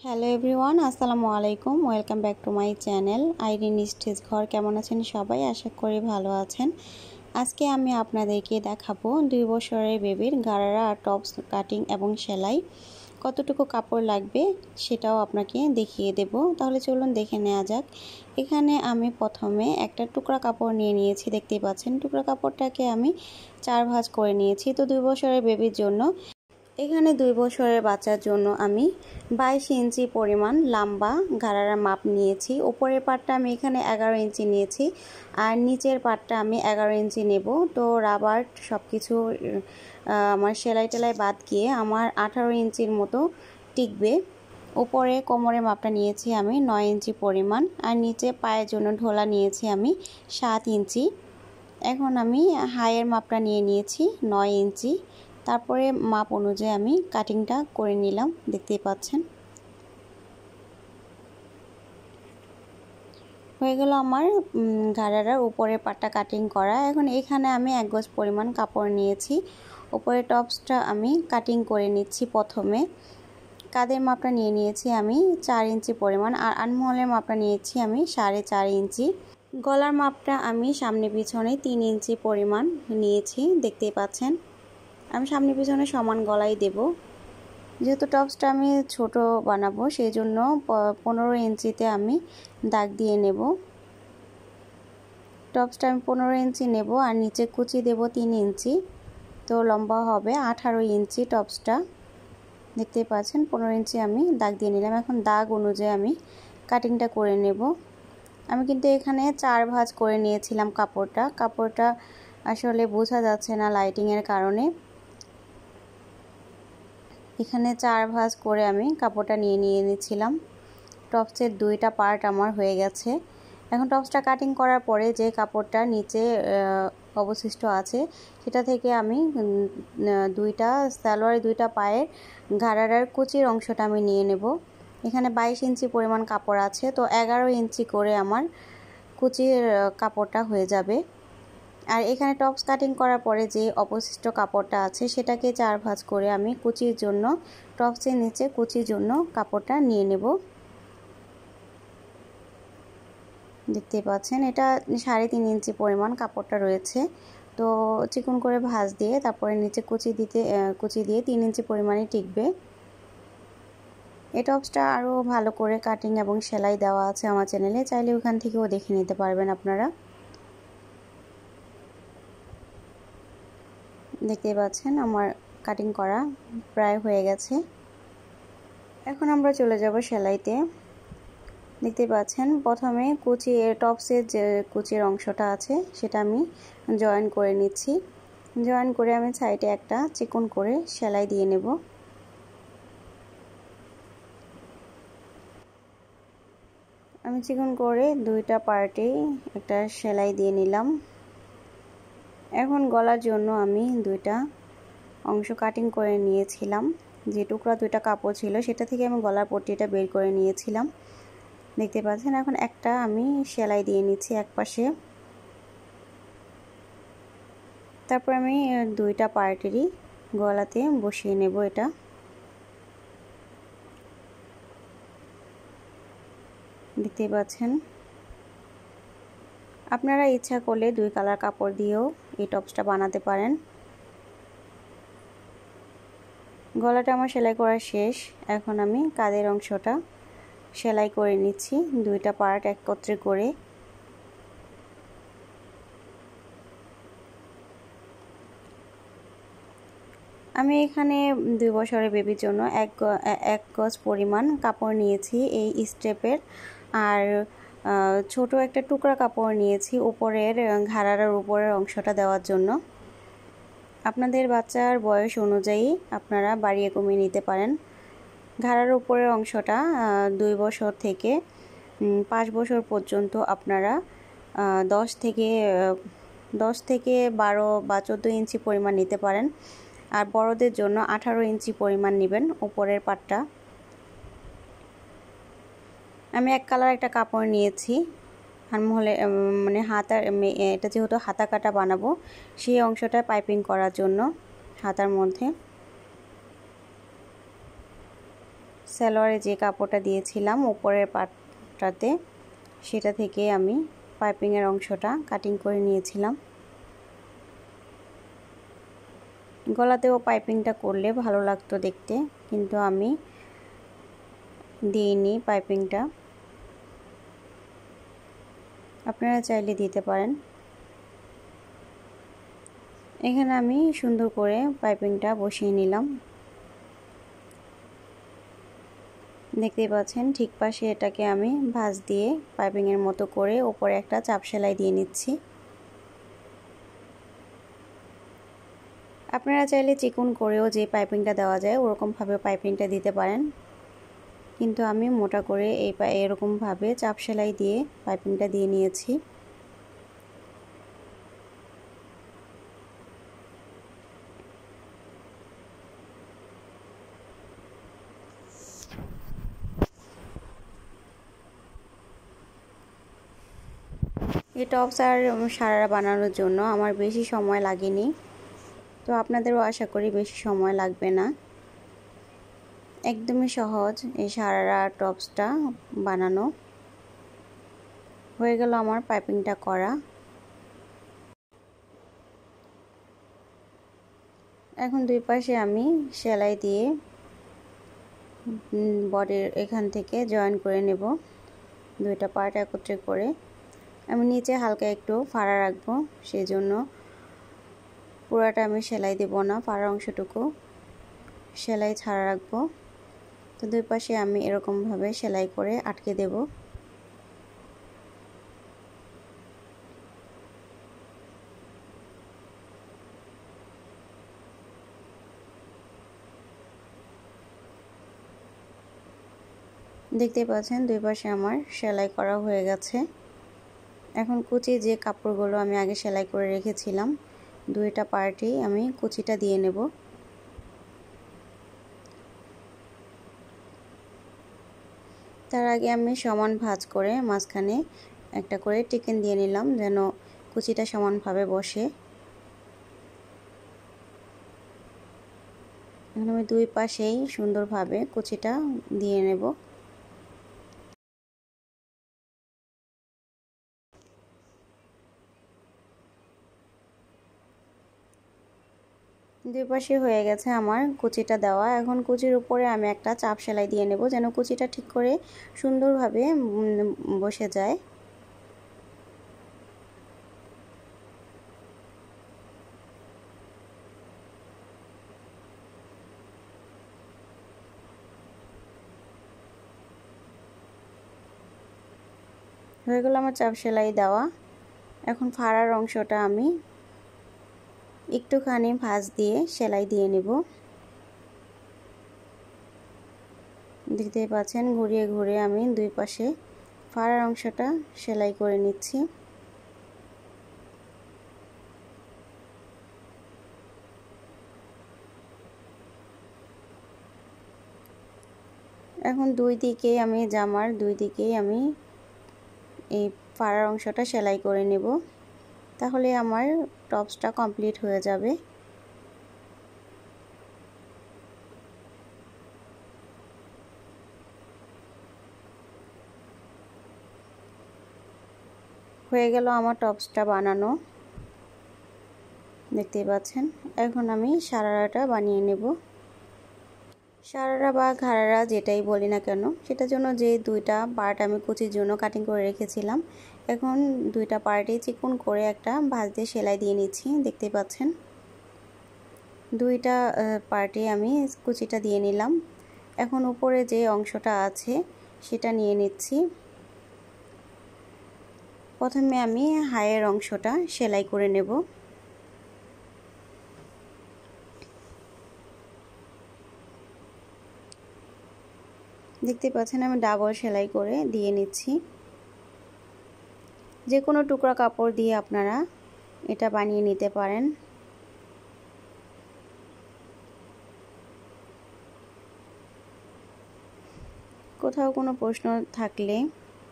Hello everyone, আসসালামু আলাইকুম। Welcome back to my channel Irene stitch Ghar. কেমন আছেন সবাই? আশা করি ভালো আছেন। আজকে আমি আপনাদেরকে দেখাবো 2 বছরের বেবির গারারা আর টপস কাটিং এবং সেলাই। কতটুকু কাপড় লাগবে সেটাও আপনাকে দেখিয়ে দেব। তাহলে চলুন দেখে নেওয়া যাক। এখানে আমি প্রথমে একটা টুকরা কাপড় নিয়ে নিয়েছি, দেখতেই পাচ্ছেন। টুকরা কাপড়টাকে আমি 4 ভাঁজ করে নিয়েছি। তো 2 বছরের বেবির জন্য, এখানে 2 বছরের বাচ্চার জন্য আমি 22 ইঞ্চি পরিমাণ লম্বা গারারা মাপ নিয়েছি। উপরের পাটটা আমি এখানে 11 ইঞ্চি নিয়েছি আর নিচের পাটটা আমি 11 ইঞ্চি নেব। তো রাবার সব কিছু আমার সেলাই টেলাই বাদ গিয়ে আমার 18 ইঞ্চির মতো টিকবে। উপরে কোমরের মাপটা নিয়েছি আমি 9 ইঞ্চি পরিমাণ আর নিচে পায়ের জন্য ঢোলা নিয়েছি আমি 7 ইঞ্চি। এখন আমি হাইয়ের মাপটা নিয়ে নিয়েছি 9 ইঞ্চি। তারপরে মাপ অনুযায়ী আমি কাটিংটা করে নিলাম, দেখতেই পাচ্ছেন। হয়ে গেল আমার গারারার উপরের পাটটা কাটিং করা। এখন এখানে আমি 1 গজ পরিমাণ কাপড় নিয়েছি। উপরে টপসটা আমি কাটিং করে নিচ্ছি। প্রথমে কাঁধের মাপটা নিয়ে নিয়েছি আমি 4 ইঞ্চি পরিমাণ আর আর্মহোলের মাপটা নিয়েছি আমি 4.5 ইঞ্চি। গলার মাপটা আমি সামনে পিছনে 3 ইঞ্চি পরিমাণ নিয়েছি, দেখতেই পাচ্ছেন। আমি সামনে পিছনে সমান গলাই দেব। যেহেতু টপসটা আমি ছোট বানাবো সেই জন্য 15 ইঞ্চিতে আমি দাগ দিয়ে নেব। টপসটা আমি 15 ইঞ্চি নেব আর নিচে কুচি দেব 3 ইঞ্চি। তো লম্বা হবে 18 ইঞ্চি টপসটা, দেখতেই পাচ্ছেন। 15 ইঞ্চি আমি দাগ দিয়ে নিলাম। এখন দাগ অনুযায়ী আমি কাটিংটা করে নেব। আমি কিন্তু এখানে 4 ভাঁজ করে নিয়েছিলাম কাপড়টা আসলে বোঝা যাচ্ছে না লাইটিংয়ের কারণে। এখানে 4 ভাঁজ করে আমি কাপড়টা নিয়ে নিয়েছিলাম। টপসের 2টা পার্ট আমার হয়ে গেছে। এখন টপসটা কাটিং করার পরে যে কাপড়টা নিচে অবশিষ্ট আছে সেটা থেকে আমি 2টা সালোয়ারের 2টা পায়ের গারারার কুচির অংশটা আমি নিয়ে নেব। এখানে 22 ইঞ্চি পরিমাণ কাপড় আছে, তো 11 ইঞ্চি করে আমার কুচির কাপড়টা হয়ে যাবে। আর এখানে টপস কাটিং করার পরে যে অবশিষ্ট কাপড়টা আছে সেটাকে 4 ভাঁজ করে আমি কুচির জন্য, টপসের নিচে কুচির জন্য কাপড়টা নিয়ে নেব, দেখতে পাচ্ছেন। এটা 3.5 ইঞ্চি পরিমাণ কাপড়টা রয়েছে। তো চিকন করে ভাঁজ দিয়ে তারপরে নিচে কুচি দিয়ে 3 ইঞ্চি পরিমাণে টিকবে। এই টপসটা আরও ভালো করে কাটিং এবং সেলাই দেওয়া আছে আমার চ্যানেলে, চাইলে ওখান থেকেও দেখে নিতে পারবেন আপনারা। দেখতে পাচ্ছেন আমার কাটিং করা প্রায় হয়ে গেছে। এখন আমরা চলে যাব সেলাইতে। দেখতে পাচ্ছেন প্রথমে টপসের যে কুচির অংশটা আছে সেটা আমি জয়েন করে নিচ্ছি। জয়েন করে আমি সাইডে একটা চিকন করে সেলাই দিয়ে নেব। আমি চিকন করে 2টা পার্টে একটা সেলাই দিয়ে নিলাম। এখন গলার জন্য আমি 2টা অংশ কাটিং করে নিয়েছিলাম। যে টুকরা 2টা কাপড় ছিল সেটা থেকে আমি গলার পট্টিটা বের করে নিয়েছিলাম, দেখতে পাচ্ছেন। এখন একটা আমি সেলাই দিয়ে নিচ্ছি এক পাশে। তারপর আমি 2টা পার্টেরই গলাতে বসিয়ে নেব। এটা দেখতে পাচ্ছেন। আপনারা ইচ্ছা করলে 2 কালার কাপড় দিয়েও এই টপসটা বানাতে পারেন। গলাটা আমার সেলাই করা শেষ। এখন আমি কাঁধের অংশটা সেলাই করে নিচ্ছি 2টা পার্ট একত্রে করে। আমি এখানে 2 বছরের বেবির জন্য 1 গজ পরিমাণ কাপড় নিয়েছি এই স্টেপের, আর ছোট একটা টুকরা কাপড় নিয়েছি উপরের ঘাড়ার উপরের অংশটা দেওয়ার জন্য। আপনাদের বাচ্চার বয়স অনুযায়ী আপনারা বাড়িয়ে কমিয়ে নিতে পারেন। ঘাড়ার উপরের অংশটা 2 বছর থেকে 5 বছর পর্যন্ত আপনারা 10 থেকে 12 বা 14 ইঞ্চি পরিমাণ নিতে পারেন। আর বড়দের জন্য 18 ইঞ্চি পরিমাণ নেবেন উপরের পাটটা। আমি 1 কালার একটা কাপড় নিয়েছি আর্মহোলে, মানে হাতার, এটা যেহেতু হাতা কাটা বানাবো সেই অংশটা পাইপিং করার জন্য হাতার মধ্যে সালোয়ারে যে কাপড়টা দিয়েছিলাম উপরের পাটটাতে, সেটা থেকে আমি পাইপিংয়ের অংশটা কাটিং করে নিয়েছিলাম। গলাতেও পাইপিংটা করলে ভালো লাগতো দেখতে, কিন্তু আমি দিইনি পাইপিংটা। আপনারা চাইলে দিতে পারেন। এখানে আমি সুন্দর করে পাইপিংটা বসিয়ে নিলাম। দেখতেই পাচ্ছেন ঠিক পাশে এটাকে আমি ভাঁজ দিয়ে পাইপিংয়ের মতো করে উপরে একটা চাপ সেলাই দিয়ে নিচ্ছি। আপনারা চাইলে চিকন করেও যে পাইপিংটা দেওয়া যায় ওরকমভাবে পাইপিংটা দিতে পারেন, কিন্তু আমি মোটা করে এরকমভাবে চাপ সেলাই দিয়ে পাইপিংটা দিয়ে নিয়েছি। এই টপস আর সারারা বানানোর জন্য আমার বেশি সময় লাগেনি, তো আপনাদেরও আশা করি বেশি সময় লাগবে না। একদমই সহজ এই সারারা টপসটা বানানো। হয়ে গেল আমার পাইপিংটা করা। এখন দুই পাশে আমি সেলাই দিয়ে বডির এখান থেকে জয়েন করে নেব, দুইটা পার্ট একত্রে করে। আমি নিচে হালকা একটু ফাড়া রাখবো, সেই জন্য পুরাটা আমি সেলাই দেব না, ফাড়া অংশটুকু সেলাই ছাড়া রাখবো। তো দুই পাশে আমি এরকমভাবে সেলাই করে আটকে দেব। দেখতে পাচ্ছেন দুই পাশে আমার সেলাই করা হয়ে গেছে। এখন কুচি যে কাপড়গুলো আমি আগে সেলাই করে রেখেছিলাম, দুইটা পার্টেই আমি কুচিটা দিয়ে নেব। তার আগে আমি সমান ভাঁজ করে মাঝখানে একটা করে টিকেন দিয়ে নিলাম, যেন কুচিটা সমানভাবে বসে। এখন আমি দুই পাশেই সুন্দরভাবে কুচিটা দিয়ে নেব। দুই পাশে হয়ে গেছে আমার কুচিটা দেওয়া। এখন কুচির উপরে আমি একটা চাপ সেলাই দিয়ে নেব, যেন কুচিটা ঠিক করে সুন্দরভাবে বসে যায়। হয়ে গেল আমার চাপ সেলাই দেওয়া। এখন ফাড়ার অংশটা আমি একটুখানি ভাঁজ দিয়ে সেলাই দিয়ে নেব। দেখতেই পাচ্ছেন ঘুরিয়ে ঘুরিয়ে আমি দুই পাশে ফাড়ার অংশটা সেলাই করে নিচ্ছি। এখন দুই দিকেই আমি জামার দুই দিকেই আমি এই ফাড়ার অংশটা সেলাই করে নেব, তাহলে আমার টপসটা কমপ্লিট হয়ে যাবে। হয়ে গেল আমার টপসটা বানানো, দেখতেই পাচ্ছেন। এখন আমি সারারাটা বানিয়ে নেব। সারারা বা ঘাড়ারা যেটাই বলি না কেন, সেটার জন্য যে দুইটা পার্ট আমি কুচির জন্য কাটিং করে রেখেছিলাম, এখন দুইটা পার্টে চিকন করে একটা ভাঁজ দিয়ে সেলাই দিয়ে নিচ্ছি। দেখতেই পাচ্ছেন দুইটা পার্টে আমি কুচিটা দিয়ে নিলাম। এখন উপরে যে অংশটা আছে সেটা নিয়ে নিচ্ছি। প্রথমে আমি হাইয়ের অংশটা সেলাই করে নেব। দেখতে পাচ্ছেন আমি ডাবল সেলাই করে দিয়ে নিচ্ছি। যে কোনো টুকরা কাপড় দিয়ে আপনারা এটা বানিয়ে নিতে পারেন। কোথাও কোনো প্রশ্ন থাকলে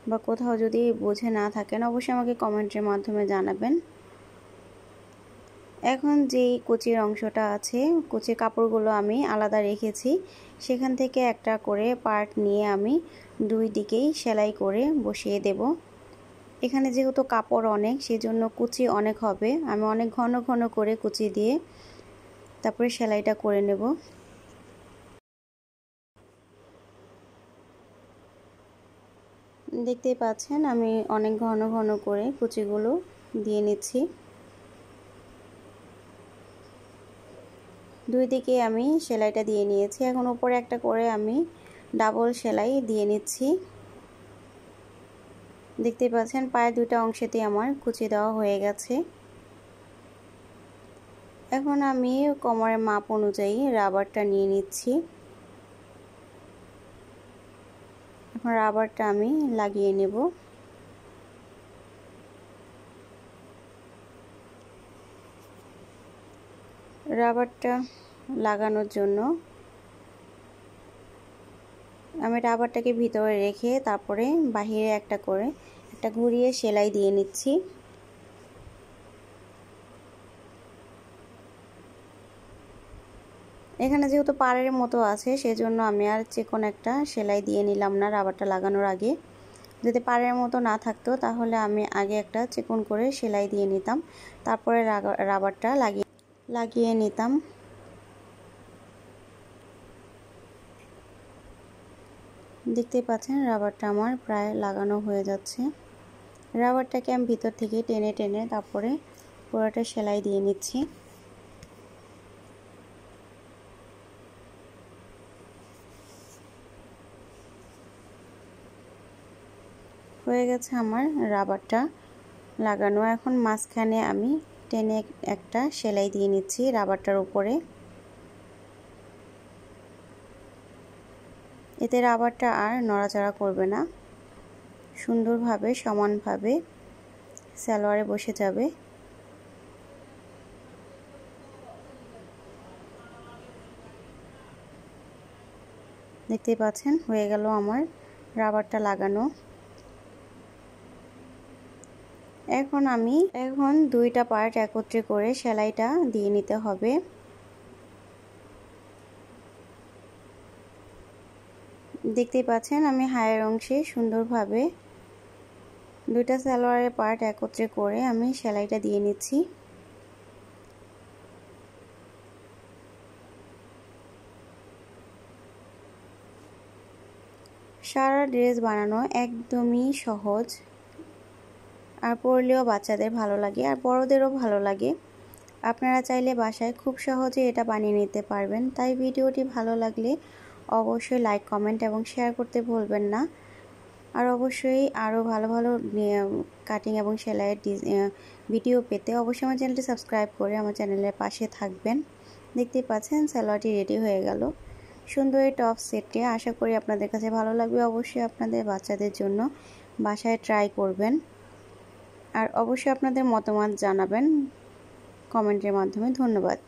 বা কোথাও যদি বুঝে না থাকেন, অবশ্যই আমাকে কমেন্টের মাধ্যমে জানাবেন। এখন যেই কুচির অংশটা আছে, কুচির কাপড়গুলো আমি আলাদা রেখেছি, সেখান থেকে একটা করে পার্ট নিয়ে আমি দুই দিকেই সেলাই করে বসিয়ে দেব। এখানে যেহেতু কাপড় অনেক, সেজন্য কুচি অনেক হবে। আমি অনেক ঘন ঘন করে কুচি দিয়ে তারপরে সেলাইটা করে নেব। দেখতেই পাচ্ছেন আমি অনেক ঘন ঘন করে কুচিগুলো দিয়ে নিচ্ছি। দুই দিকে আমি সেলাইটা দিয়ে নিয়েছি। এখন উপরে একটা করে আমি ডাবল সেলাই দিয়ে নিচ্ছি। দেখতেই পাচ্ছেন পায়ের দুটো অংশেতে আমার কুচি দেওয়া হয়ে গেছে। এখন আমি কোমরের মাপ অনুযায়ী রাবারটা নিয়ে নিচ্ছি। এখন রাবারটা আমি লাগিয়ে নেব। রাবারটা লাগানোর জন্য আমি রাবারটাকে ভিতরে রেখে তারপরে বাহিরে একটা ঘুরিয়ে সেলাই দিয়ে নিচ্ছি। এখানে যেহেতু পাড়ের মতো আছে, সেজন্য আমি আর চিকন একটা সেলাই দিয়ে নিলাম না রাবারটা লাগানোর আগে। যদি পাড়ের মতো না থাকতো তাহলে আমি আগে একটা চিকন করে সেলাই দিয়ে নিতাম, তারপরে রাবারটা লাগিয়ে নিতাম। দেখতেই পাচ্ছেন রাবারটা আমার প্রায় লাগানো হয়ে যাচ্ছে। রাবারটাকে আমি ভিতর থেকে টেনে টেনে তারপরে পুরোটা সেলাই দিয়ে নিচ্ছি। হয়ে গেছে আমার রাবারটা লাগানো। এখন মাঝখানে আমি টেনে একটা সেলাই দিয়ে নিচ্ছি রাবারটার উপরে। এতে রাবারটা আর নড়াচড়া করবে না, সুন্দরভাবে সমানভাবে সালোয়ারে বসে যাবে। দেখতেই পাচ্ছেন হয়ে গেল আমার রাবারটা লাগানো। এখন দুইটা পার্ট একত্রে করে সেলাইটা দিয়ে নিতে হবে। দেখতেই পাচ্ছেন আমি হায়ের অংশে সুন্দরভাবে দুইটা সালোয়ারের পার্ট একত্রে করে আমি সেলাইটা দিয়ে নিচ্ছি। সারা ড্রেস বানানো একদমই সহজ, আর পরলেও বাচ্চাদের ভালো লাগে আর বড়দেরও ভালো লাগে। আপনারা চাইলে বাসায় খুব সহজে এটা বানিয়ে নিতে পারবেন। তাই ভিডিওটি ভালো লাগলে অবশ্যই লাইক, কমেন্ট এবং শেয়ার করতে ভুলবেন না। আর অবশ্যই আরও ভালো ভালো কাটিং এবং সেলাইয়ের ভিডিও পেতে অবশ্যই আমার চ্যানেলটি সাবস্ক্রাইব করে আমার চ্যানেলের পাশে থাকবেন। দেখতেই পাচ্ছেন সালোয়ারটি রেডি হয়ে গেল। সুন্দর এই টপ সেটটি আশা করি আপনাদের কাছে ভালো লাগবে। অবশ্যই আপনাদের বাচ্চাদের জন্য বাসায় ট্রাই করবেন, আর অবশ্যই আপনাদের মতামত জানাবেন কমেন্টের মাধ্যমে। ধন্যবাদ।